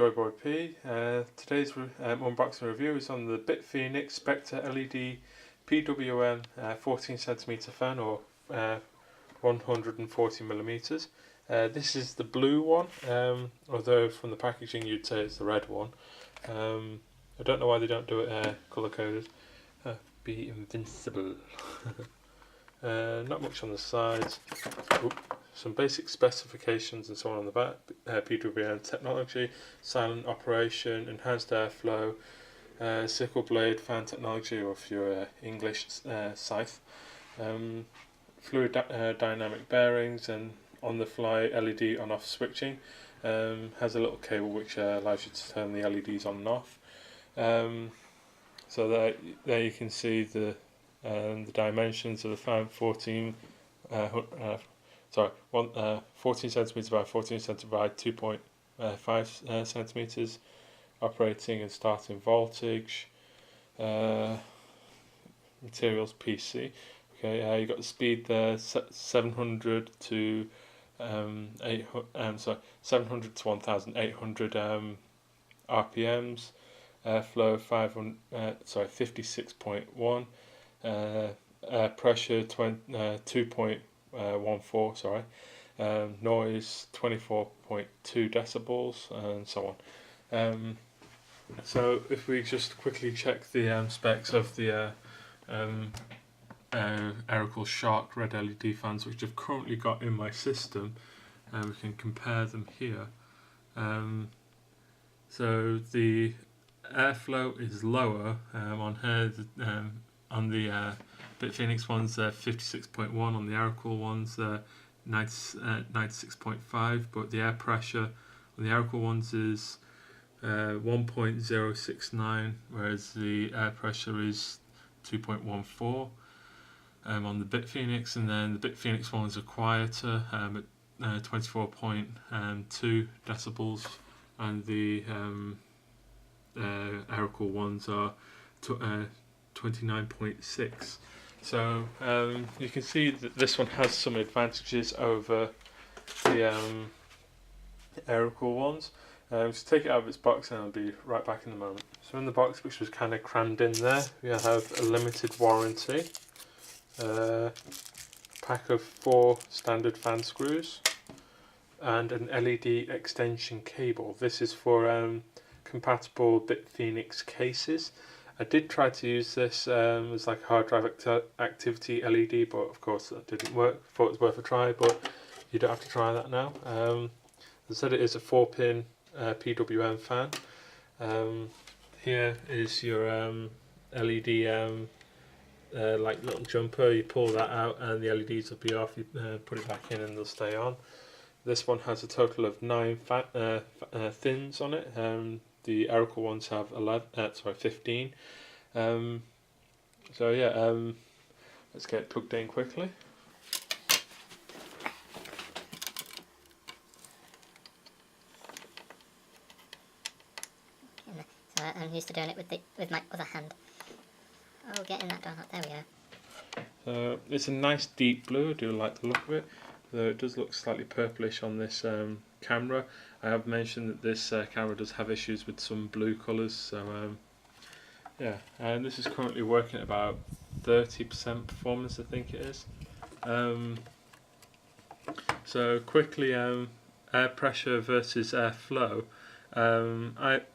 JoyboyP. Today's unboxing review is on the BitFenix Spectre LED PWM 14cm fan, or 140mm. This is the blue one, although from the packaging you'd say it's the red one. I don't know why they don't do it colour coded. Be invincible. Not much on the sides. Some basic specifications and so on the back. PWM technology, silent operation, enhanced airflow, sickle blade fan technology, or if you're English, scythe, fluid dynamic bearings, and on the fly LED on off switching. Has a little cable which allows you to turn the LEDs on and off. So there you can see the dimensions of the fan. 14 centimeters by 14 centimeters by 2.5 centimeters. Operating and starting voltage. Materials PC. Okay, you got the speed there, 700 to 700 to 1,800 RPMs. Airflow 56.1. Pressure 2.14. Sorry. Noise 24.2 decibels, and so on. So if we just quickly check the specs of the watercool Shark red LED fans, which I've currently got in my system, we can compare them here. So the airflow is lower on here. On the BitFenix ones, they're 56.1. On the watercool ones, they're 96.5. But the air pressure on the watercool ones is 1.069, whereas the air pressure is 2.14 on the BitFenix, and then the BitFenix ones are quieter at 24.2 decibels, and the watercool ones are 29.6. So you can see that this one has some advantages over the watercool ones. Just take it out of its box and I'll be right back in a moment. So in the box, which was kind of crammed in there, we have a limited warranty, pack of 4 standard fan screws, and an LED extension cable. This is for compatible BitFenix cases. I did try to use this as like a hard drive activity LED, but of course that didn't work. Thought it was worth a try, but you don't have to try that now. As I said, it is a 4-pin PWM fan. Here is your LED like little jumper. You pull that out and the LEDs will be off. You put it back in and they'll stay on. This one has a total of 9 fins on it. The watercool ones have 15. So yeah, let's get it plugged in quickly. So I'm used to doing it with my other hand. Oh, getting that done. There we go. So it's a nice deep blue. I do like the look of it, though it does look slightly purplish on this camera. I have mentioned that this camera does have issues with some blue colours, so yeah, and this is currently working at about 30% performance, I think it is. So quickly, air pressure versus air flow.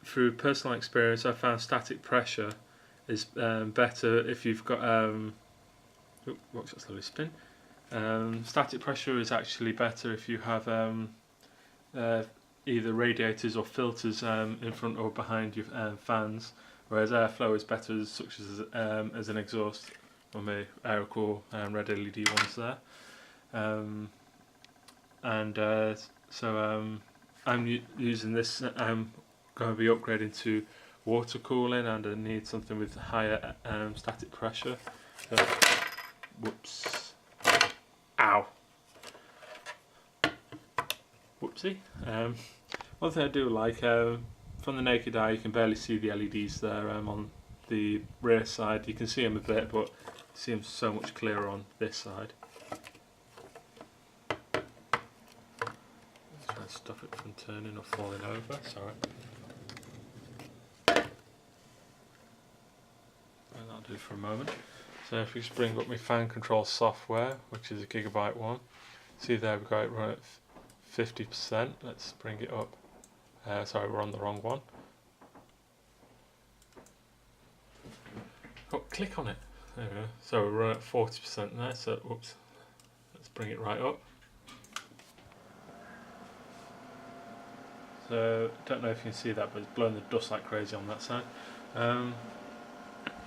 Through personal experience, I found static pressure is better if you've got watch that slowly spin. Static pressure is actually better if you have either radiators or filters in front or behind your fans, whereas airflow is better such as an exhaust on my watercool red LED ones there. So I'm using this. I'm going to be upgrading to water cooling, and I need something with higher static pressure. So, whoops! Ow! Whoopsie. One thing I do like, from the naked eye you can barely see the LEDs there on the rear side. You can see them a bit, but you see them so much clearer on this side. Let's try and stop it from turning or falling over. Sorry. idle for a moment. So if we just bring up my fan control software, which is a gigabyte one, see there we've got it run at 50%. Let's bring it up. Sorry, we're on the wrong one. Oh, click on it. There we go. So we're running at 40% there. So whoops, let's bring it right up. So don't know if you can see that, but it's blowing the dust like crazy on that side.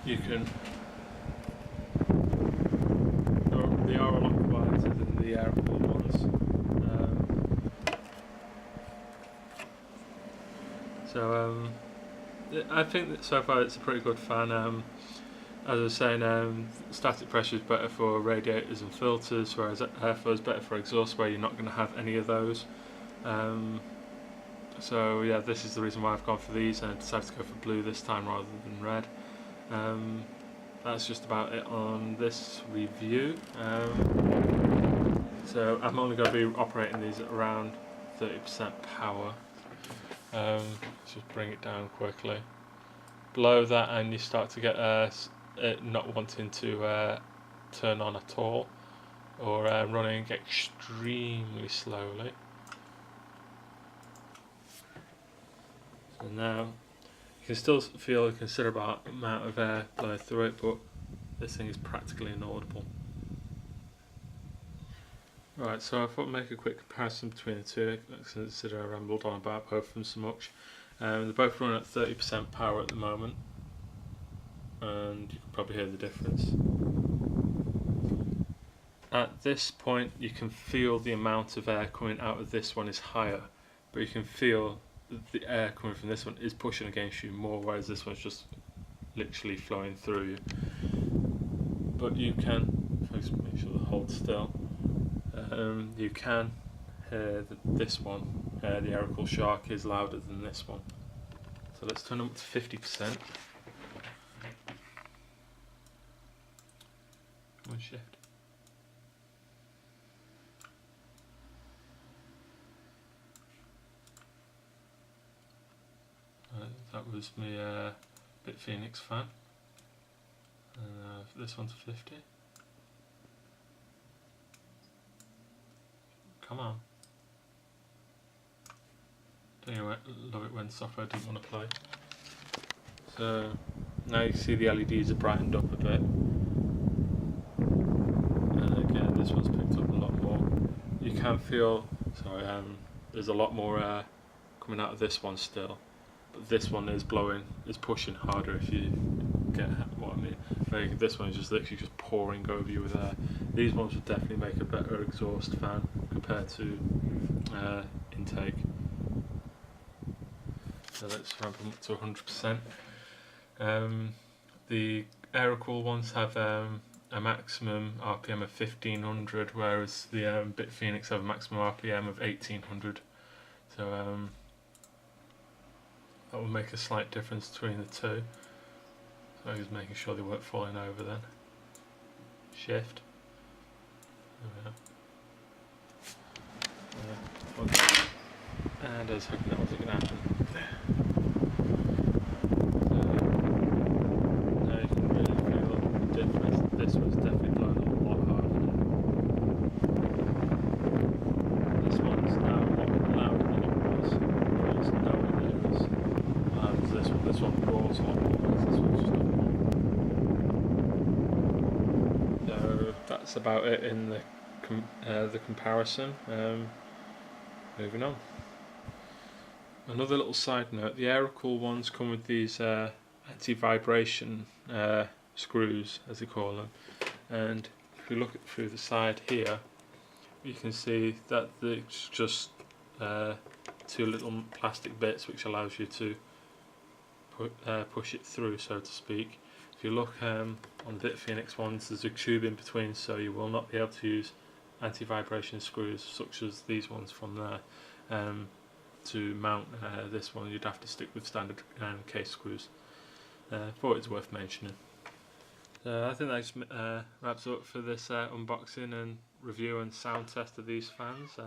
You can. They are a lot quieter than the air-cooled ones. I think that so far it's a pretty good fan. As I was saying, static pressure is better for radiators and filters, whereas airflow is better for exhaust, where you're not going to have any of those. So yeah, this is the reason why I've gone for these, and I decided to go for blue this time rather than red. That's just about it on this review. So I'm only going to be operating these at around 30% power. Let's just bring it down quickly. Below that, and you start to get it not wanting to turn on at all, or running extremely slowly. So now you can still feel a considerable amount of air blowing through it, but this thing is practically inaudible. Right, so I thought I'd make a quick comparison between the two, consider I rambled on about both of them so much. They're both running at 30% power at the moment, and you can probably hear the difference. At this point you can feel the amount of air coming out of this one is higher, but you can feel the air coming from this one is pushing against you more, whereas this one's just literally flowing through you. But you can, make sure to hold still, you can hear this one, the air-cooled shark is louder than this one. So let's turn them up to 50%. One shift. That was my BitFenix fan. This one's 50. Come on. Don't you love it when software doesn't want to play? So now you can see the LEDs are brightened up a bit. And again, this one's picked up a lot more. You can feel, there's a lot more air coming out of this one still. But this one is pushing harder, if you get what I mean. This one is just literally just pouring over you with air. These ones would definitely make a better exhaust fan compared to intake. So let's ramp them up to 100%. The air-cooled ones have a maximum RPM of 1500, whereas the BitFenix have a maximum RPM of 1800. So that will make a slight difference between the two. So I was making sure they weren't falling over then. Shift. And I was hoping that wasn't going to happen. Now you can really feel the difference. This one's definitely blowing up a lot harder. This one's now a lot louder than it was. It's nowhere near as loud as this one. This one roars a lot more, whereas this one's just not. So that's about it in the comparison. Moving on. Another little side note, the air-cooled ones come with these anti-vibration screws, as they call them, and if you look through the side here, you can see that it's just two little plastic bits which allows you to push it through, so to speak. If you look on the BitFenix ones, there's a tube in between, so you will not be able to use anti-vibration screws such as these ones from there. To mount this one, you'd have to stick with standard case screws. Thought it's worth mentioning. I think that just wraps up for this unboxing and review and sound test of these fans.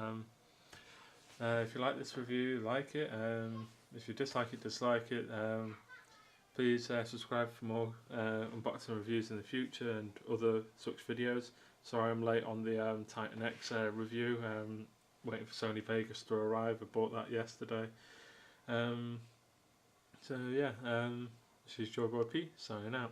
If you like this review, like it. If you dislike it, dislike it. Please subscribe for more unboxing reviews in the future and other such videos. Sorry I'm late on the Titan X review. Waiting for Sony Vegas to arrive. I bought that yesterday. So yeah, this is JoyboyP signing out.